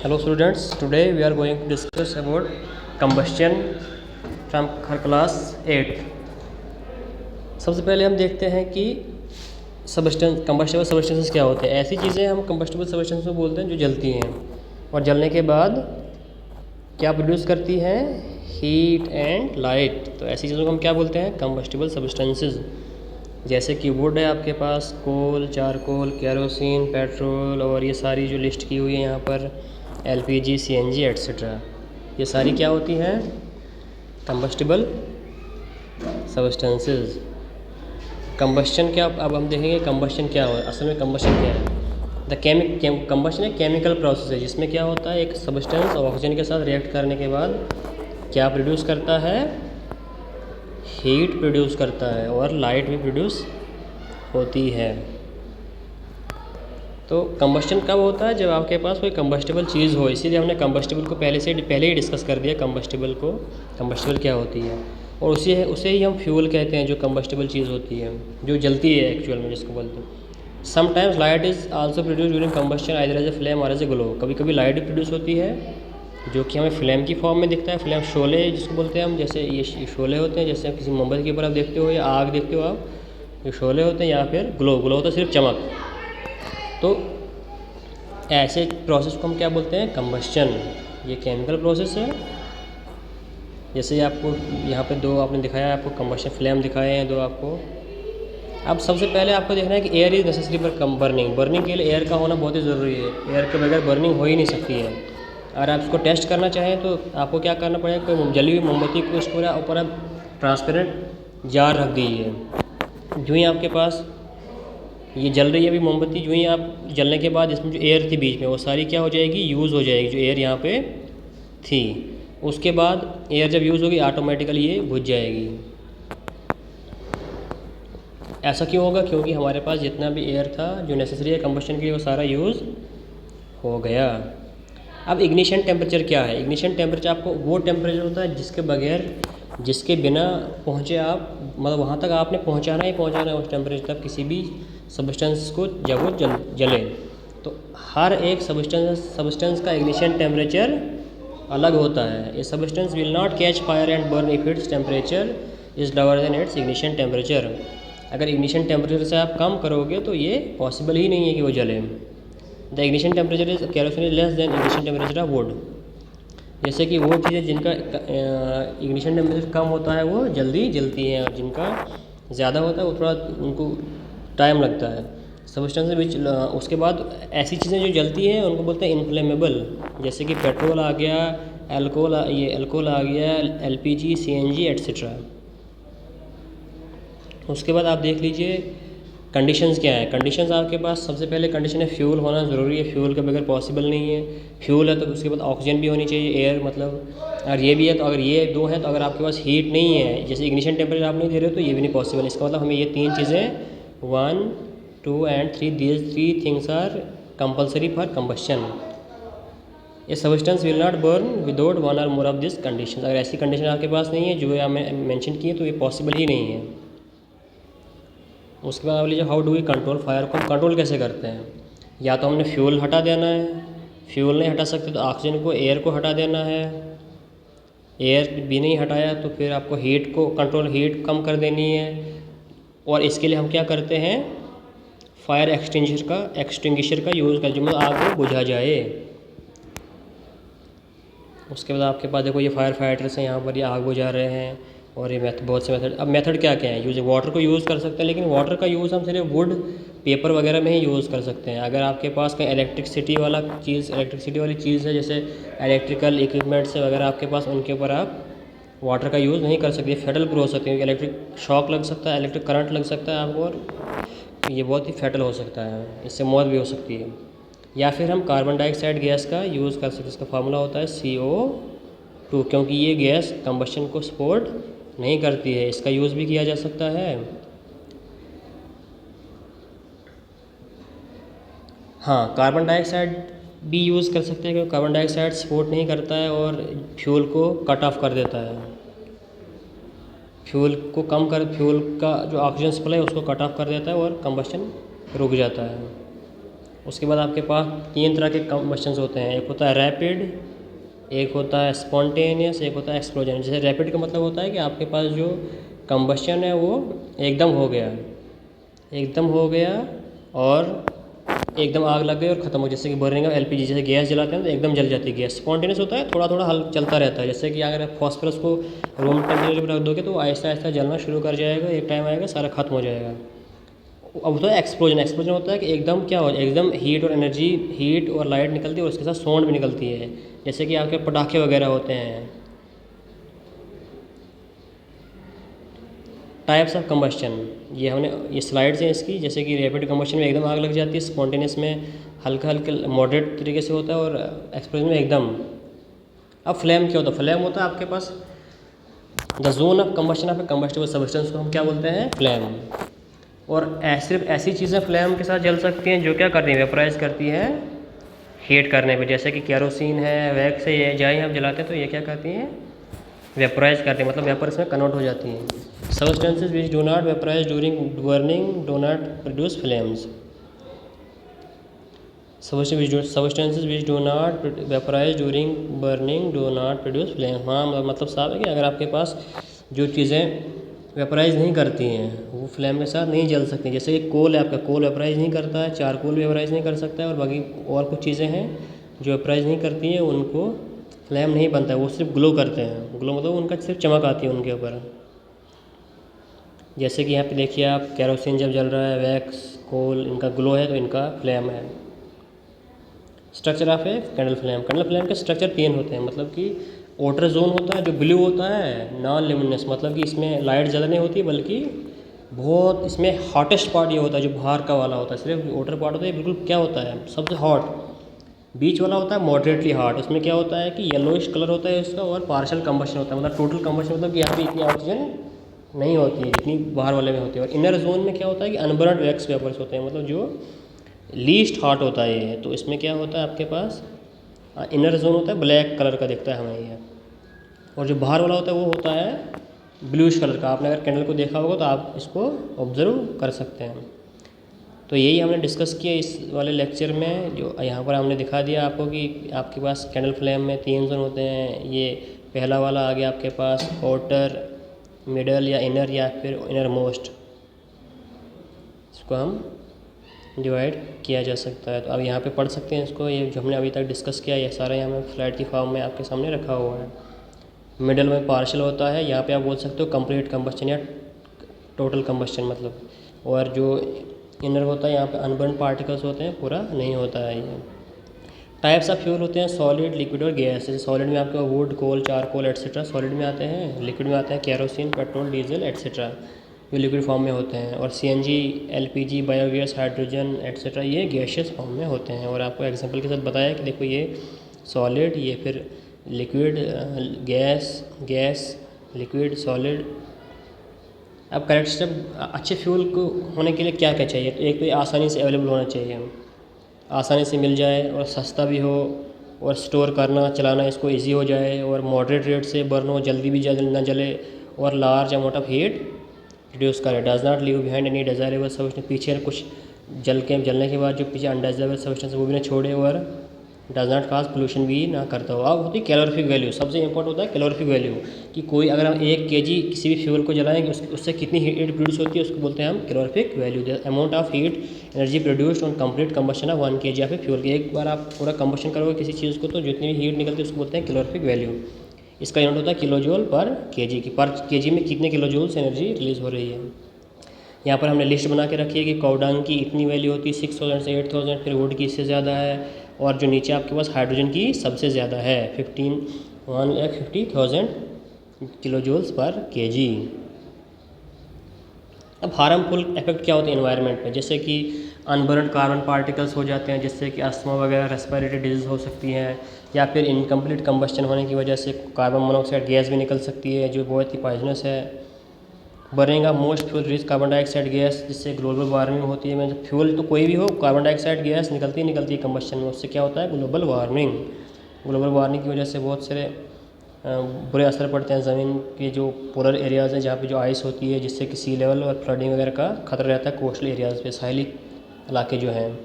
Hello students, today we are going to discuss about combustion from her class 8। सबसे पहले हम देखते हैं कि कंबस्टेबल सब्सटेंसेस क्या होते हैं। ऐसी चीज़ें हम कंबस्टेबल सब्सटेंसेस में बोलते हैं जो जलती हैं और जलने के बाद क्या प्रोड्यूस करती हैं, हीट एंड लाइट। तो ऐसी चीज़ों को हम क्या बोलते हैं, कंबस्टेबल सब्सटेंसेस। जैसे कि वुड है आपके पास, कोल, चारकोल, केरोसिन, पेट्रोल और ये सारी जो लिस्ट की हुई है यहाँ पर एलपीजी, सीएनजी एट्सेट्रा, ये सारी क्या होती हैं, कंबस्टेबल सब्सटेंसेस। कंबस्शन क्या, अब हम देखेंगे कंबस्शन क्या हो, असल में कंबस्शन क्या है। कंबस्शन एक केमिकल प्रोसेस है जिसमें क्या होता है, एक सब्सटेंस ऑक्सीजन के साथ रिएक्ट करने के बाद क्या प्रोड्यूस करता है, हीट प्रोड्यूस करता है और लाइट भी प्रोड्यूस होती है। तो कंबस्शन कब होता है, जब आपके पास कोई कंबस्टेबल चीज़ हो। इसीलिए हमने कंबस्टेबल को पहले ही डिस्कस कर दिया, कंबस्टेबल क्या होती है, और उसे ही हम फ्यूल कहते हैं, जो कंबस्टेबल चीज़ होती है जो जलती है एक्चुअल में, जिसको बोलते हैं। Sometimes light is also produce during combustion either as a flame और एज ए ग्लो। कभी कभी लाइट भी प्रोड्यूस होती है जो कि हमें फ्लेम की फॉर्म में दिखता है, फ्लेम, शोले जिसको बोलते हैं हम। जैसे ये शोले होते हैं, जैसे किसी मोमबत्ती के ऊपर आप देखते हो या आग देखते हो आप, ये शोले होते हैं, या फिर ग्लो होता है सिर्फ चमक। तो ऐसे प्रोसेस को हम क्या बोलते हैं, कंबस्शन। ये केमिकल प्रोसेस है। जैसे आपको यहाँ पे दो आपने दिखाया, आपको कंबस्शन फ्लेम दिखाए हैं दो आपको। अब सबसे पहले आपको देखना है कि air is necessary for burning के लिए एयर का होना बहुत ही ज़रूरी है। एयर के बगैर बर्निंग हो ही नहीं सकती है। अगर आप इसको टेस्ट करना चाहें तो आपको क्या करना पड़ेगा, कोई जली हुई मोमबत्ती को उसको ऊपर आप ट्रांसपेरेंट जार रख दीजिए। जो ही आपके पास ये जल रही है अभी मोमबत्ती, जो ही आप जलने के बाद इसमें जो एयर थी बीच में वो सारी क्या हो जाएगी, यूज़ हो जाएगी, जो एयर यहाँ पे थी। उसके बाद एयर जब यूज़ होगी ऑटोमेटिकली ये बुझ जाएगी। ऐसा क्यों होगा, क्योंकि हमारे पास जितना भी एयर था जो नेसेसरी है कंबस्शन के लिए वो सारा यूज़ हो गया। अब इग्निशन टेम्परेचर क्या है। इग्निशन टेम्परेचर आपको वो टेम्परेचर होता है जिसके बिना पहुँचे आप, मतलब वहाँ तक आपने पहुँचाना है उस टेम्परेचर तक किसी भी सब्सटेंस को, जब वो जले। तो हर एक सब्सटेंस का इग्निशन टेम्परेचर अलग होता है। A substance will not catch fire and burn if its temperature is lower than it's ignition temperature. अगर इग्निशन टेम्परेचर से आप कम करोगे तो ये पॉसिबल ही नहीं है कि वो जले। The ignition temperature is kerosene is less than ignition temperature of would. जैसे कि वो चीज़ें जिनका इग्निशन टेम्परेचर कम होता है वो जल्दी जलती हैं, और जिनका ज़्यादा होता है वो थोड़ा उनको टाइम लगता है। सब्सटेंस विच, उसके बाद ऐसी चीज़ें जो जलती हैं उनको बोलते हैं इनफ्लेमेबल। जैसे कि पेट्रोल आ गया, अल्कोहल आ गया, एलपीजी, सीएनजी एट्सेट्रा। उसके बाद आप देख लीजिए कंडीशंस क्या है। कंडीशंस आपके पास सबसे पहले कंडीशन है फ्यूल होना ज़रूरी है। फ्यूल के बगैर पॉसिबल नहीं है। फ्यूल है तो उसके बाद ऑक्सीजन भी होनी चाहिए, एयर मतलब। अगर ये भी है तो, अगर ये दो हैं तो, अगर आपके पास हीट नहीं है, जैसे इग्निशन टेम्परेचर आप नहीं दे रहे हो तो ये भी नहीं पॉसिबल। इसका मतलब हमें ये तीन चीज़ें 1, 2 and 3, these 3 things are compulsory for combustion. ये substance will not burn without 1 और मोर ऑफ दिस कंडीशन। अगर ऐसी कंडीशन आपके पास नहीं है जो हमें मेंशन की है तो ये पॉसिबल ही नहीं है। उसके बाद आप लीजिए how do we control fire को हम कंट्रोल कैसे करते हैं। या तो हमने फ्यूल हटा देना है, फ्यूल नहीं हटा सकते तो ऑक्सीजन को, एयर को हटा देना है। एयर भी नहीं हटाया तो फिर आपको हीट कम कर देनी है। और इसके लिए हम क्या करते हैं, फायर एक्सटिंग्विशर का यूज़ कर, जो मतलब आग को बुझा जाए। उसके बाद आपके पास देखो ये फायर फाइटर्स हैं, यहाँ पर ये आग बुझा रहे हैं। और ये बहुत से मेथड। अब मेथड क्या क्या है यूज, वाटर को यूज़ कर सकते हैं, लेकिन वाटर का यूज़ हम सिर्फ वुड, पेपर वगैरह में ही यूज़ कर सकते हैं। अगर आपके पास कहीं इलेक्ट्रिसिटी वाली चीज़ है, जैसे इलेक्ट्रिकल इक्विपमेंट्स से वगैरह आपके पास, उनके ऊपर आप वाटर का यूज़ नहीं कर सकते, फेटल हो सकते हैं, क्योंकि इलेक्ट्रिक शॉक लग सकता है, इलेक्ट्रिक करंट लग सकता है आपको, और ये बहुत ही फेटल हो सकता है, इससे मौत भी हो सकती है। या फिर हम कार्बन डाइऑक्साइड गैस का यूज़ कर सकते हैं। इसका फार्मूला होता है CO2, क्योंकि ये गैस कंबस्शन को सपोर्ट नहीं करती है। इसका यूज़ भी किया जा सकता है। हाँ, कार्बन डाइऑक्साइड भी यूज़ कर सकते हैं, क्योंकि कार्बन डाइऑक्साइड सपोर्ट नहीं करता है और फ्यूल को कट ऑफ कर देता है। फ्यूल का जो ऑक्सीजन सप्लाई है उसको कट ऑफ कर देता है और कंबस्शन रुक जाता है। उसके बाद आपके पास 3 तरह के कम्बस्शंस होते हैं, एक होता है रैपिड, एक होता है स्पॉन्टेनियस, एक होता है एक्सप्लोजन। जैसे रैपिड का मतलब होता है कि आपके पास जो कम्बस्शन है वो एकदम हो गया, एकदम हो गया और एकदम आग लग गई और ख़त्म हो, जैसे कि बर्निंग ऑफ एलपीजी, जैसे गैस जलाते हैं तो एकदम जल जाती है गैस। स्पॉन्टेनियस होता है थोड़ा थोड़ा हल चलता रहता है, जैसे कि अगर आप फॉस्फोरस को रूम टेम्परेचर पर रख दोगे तो आहिस्ता आहिस्ता जलना शुरू कर जाएगा, एक टाइम आएगा सारा खत्म हो जाएगा। अब होता है एक्सप्लोजन। एक्सप्लोजन होता है कि एकदम क्या हो, एकदम हीट और एनर्जी, हीट और लाइट निकलती है और उसके साथ साउंड भी निकलती है, जैसे कि आपके पटाखे वगैरह होते हैं। टाइप्स ऑफ कम्बस्शन, ये हमने ये स्लाइड्स हैं इसकी, जैसे कि रैपिड कम्बस्शन में एकदम आग लग जाती है, स्पॉन्टेनियस में हल्का हल्का मॉडरेट तरीके से होता है और एक्सप्लोजन में एकदम। अब फ्लेम क्या होता है? फ्लेम होता है आपके पास the zone of combustion of a combustible substance को हम क्या बोलते हैं? फ्लेम। और सिर्फ ऐसी चीज़ें फ्लेम के साथ जल सकती हैं जो क्या करती हैं? वेपराइज करती हैं हीट करने पे, जैसे कि केरोसिन है, वैक्स है, ये जाए हम जलाते हैं तो ये क्या करती हैं? वेपराइज करती हैं, मतलब वेपर इसमें कन्वर्ट हो जाती हैं। Substances which do not vaporise during burning do not produce flames. Substances which do not vaporize during burning do not produce flame। हाँ, मतलब साफ है कि अगर आपके पास जो चीज़ें वेपराइज नहीं करती हैं वो फ्लेम के साथ नहीं जल सकती, जैसे कि कोल है आपका, कोल वेपराइज नहीं करता है, चारकोल वेपराइज नहीं कर सकता है, और बाकी और कुछ चीज़ें हैं जो वेपराइज नहीं करती हैं, उनको फ्लेम नहीं बनता है, वो सिर्फ ग्लो करते हैं। ग्लो मतलब उनका सिर्फ चमक आती है उनके ऊपर। जैसे कि यहाँ पे देखिए आप, केरोसिन जब जल रहा है, वैक्स, कोल, इनका ग्लो है तो इनका फ्लेम है। Structure of a candle flame. Candle flame के स्ट्रक्चर 3 होते हैं, मतलब कि आउटर जोन होता है जो ब्लू होता है, नॉन ल्यूमिनस, मतलब कि इसमें लाइट ज़्यादा नहीं होती, बल्कि बहुत इसमें हॉटेस्ट पार्ट ये होता है जो बाहर का वाला होता है, सिर्फ आउटर पार्ट होता है बिल्कुल क्या होता है सबसे हॉट। बीच वाला होता है मॉडरेटली हॉट, उसमें क्या होता है कि येलोइश कलर होता है इसका, और पार्शियल कंबशन होता है, मतलब टोटल कंबशन मतलब कि यहाँ पे इतनी ऑक्सीजन नहीं होती है जितनी बाहर वाले में होती है। और इनर जोन में क्या होता है कि अनबर्न्ड वैक्स वेपर्स होते हैं, मतलब जो लीस्ट हॉट होता है ये। तो इसमें क्या होता है आपके पास, इनर जोन होता है ब्लैक कलर का दिखता है हमें ये, और जो बाहर वाला होता है वो होता है ब्लूइश कलर का। आपने अगर कैंडल को देखा होगा तो आप इसको ऑब्जर्व कर सकते हैं। तो यही हमने डिस्कस किया इस वाले लेक्चर में, जो यहाँ पर हमने दिखा दिया आपको कि आपके पास कैंडल फ्लेम में 3 जोन होते हैं। ये पहला वाला आ गया आपके पास आउटर, मिडल या इनर, या फिर इनर मोस्ट, इसको हम डिवाइड किया जा सकता है। तो अब यहाँ पे पढ़ सकते हैं इसको, ये जो हमने अभी तक डिस्कस किया ये सारा यहाँ में फ्लैट की फॉर्म में आपके सामने रखा हुआ है। मिडल में पार्शियल होता है, यहाँ पे आप बोल सकते हो कंप्लीट कंबस्शन या टोटल कंबस्शन मतलब, और जो इनर होता है यहाँ पे अनबर्न पार्टिकल्स होते हैं, पूरा नहीं होता है ये। टाइप्स ऑफ फ्यूल होते हैं सॉलिड, लिक्विड और गैस। जैसे सॉलिड में आपका wood, coal, charcoal etcetera solid में आते हैं। लिक्विड में आते हैं केरोसिन, पेट्रोल, डीजल एट्सेट्रा, जो लिक्विड फॉर्म में होते हैं। और CNG, LPG, biogas, hydrogen etcetera ये गैशियस फॉर्म में होते हैं। और आपको एग्जांपल के साथ बताया कि देखो ये सॉलिड, ये फिर लिक्विड, गैस, लिक्विड, सॉलिड। अब करेक्ट स्टेप, अच्छे फ्यूल को होने के लिए क्या क्या चाहिए? तो एक तो ये आसानी से अवेलेबल होना चाहिए, आसानी से मिल जाए और सस्ता भी हो, और स्टोर करना चलाना इसको इजी हो जाए, और मॉडरेट रेट से बर्न हो, जल्दी भी ना जले, और large amount of heat reduce करे। Does not leave behind any desirable substance, पीछे कुछ जलने के बाद जो पीछे अनडिजायरेबल सब्सटेंस वो भी ना छोड़े, और डज नॉट काज पोल्यूशन भी ना करता हो। अब होती है कैलोरीफिक वैल्यू, सबसे इंपॉर्टेंट होता है कैलोरीफिक वैल्यू, कि कोई अगर हम 1 kg किसी भी फ्यूल को जलाएंगे उससे कितनी हीट प्रोड्यूस होती है, उसको बोलते हैं हम calorific value. The amount of heat energy produced on complete combustion of 1 kg of fuel. एक बार आप पूरा कंबशन करोगे किसी चीज़ को तो जितनी भी हीट निकलती है उसको बोलते हैं कैलोरीफिक वैल्यू। इसका यूनिट होता है किलो जूल पर केजी की, पर केजी में कितने किलो जूल से एनर्जी रिलीज़ हो रही है। यहाँ पर हमने लिस्ट बना के रखी है कि काउडांग की इतनी वैल्यू होती है 6000 से 8000, फिर वुड की इससे ज़्यादा है, और जो नीचे आपके पास हाइड्रोजन की सबसे ज़्यादा है 1,50,000 किलो जूल्स पर केजी। अब हार्मफुल इफेक्ट क्या होते हैं एनवायरनमेंट में? जैसे कि अनबर्न्ड कार्बन पार्टिकल्स हो जाते हैं, जिससे कि अस्थमा वगैरह रेस्पिरेटरी डिजीज़ हो सकती हैं, या फिर इनकम्प्लीट कंबस्शन होने की वजह से कार्बन मोनोऑक्साइड गैस भी निकल सकती है जो बहुत ही पॉइजनस है। Burning of most fuel release carbon dioxide gas, जिससे ग्लोबल वार्मिंग होती है। मतलब फ्यूल तो कोई भी हो, कार्बन डाइऑक्साइड गैस निकलती है कंबस्शन में, उससे क्या होता है ग्लोबल वार्मिंग। ग्लोबल वार्मिंग की वजह से बहुत सारे बुरे असर पड़ते हैं ज़मीन के जो पोलर एरियाज़ हैं जहाँ पे जो आइस होती है, जिससे कि सी लेवल और फ्लडिंग वगैरह का खतरा रहता है कोस्टल एरियाज़ पे, साहिली इलाके जो हैं।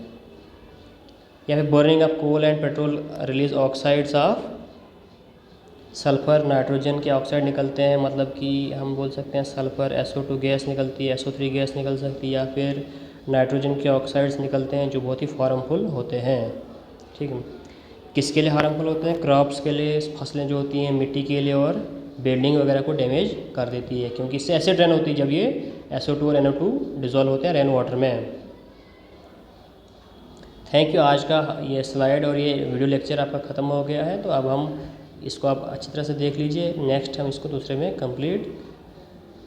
या फिर burning of coal and petrol release oxides of sulphur, nitrogen के ऑक्साइड निकलते हैं, मतलब कि हम बोल सकते हैं सल्फ़र SO2 गैस निकलती है, SO3 गैस निकल सकती है, या फिर नाइट्रोजन के ऑक्साइड्स निकलते हैं जो बहुत ही हार्मफुल होते हैं। ठीक है, किसके लिए हार्मफुल होते हैं? क्रॉप्स के लिए, फसलें जो होती हैं, मिट्टी के लिए, और बिल्डिंग वगैरह को डैमेज कर देती है, क्योंकि इससे एसिड रेन होती है जब ये SO2 और NO2 डिज़ोल्व होते हैं रेन वाटर में। Thank you. आज का ये स्लाइड और ये वीडियो लेक्चर आपका ख़त्म हो गया है, तो अब हम इसको आप अच्छी तरह से देख लीजिए। नेक्स्ट हम इसको दूसरे में कंप्लीट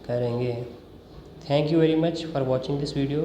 करेंगे। Thank you very much for watching this video.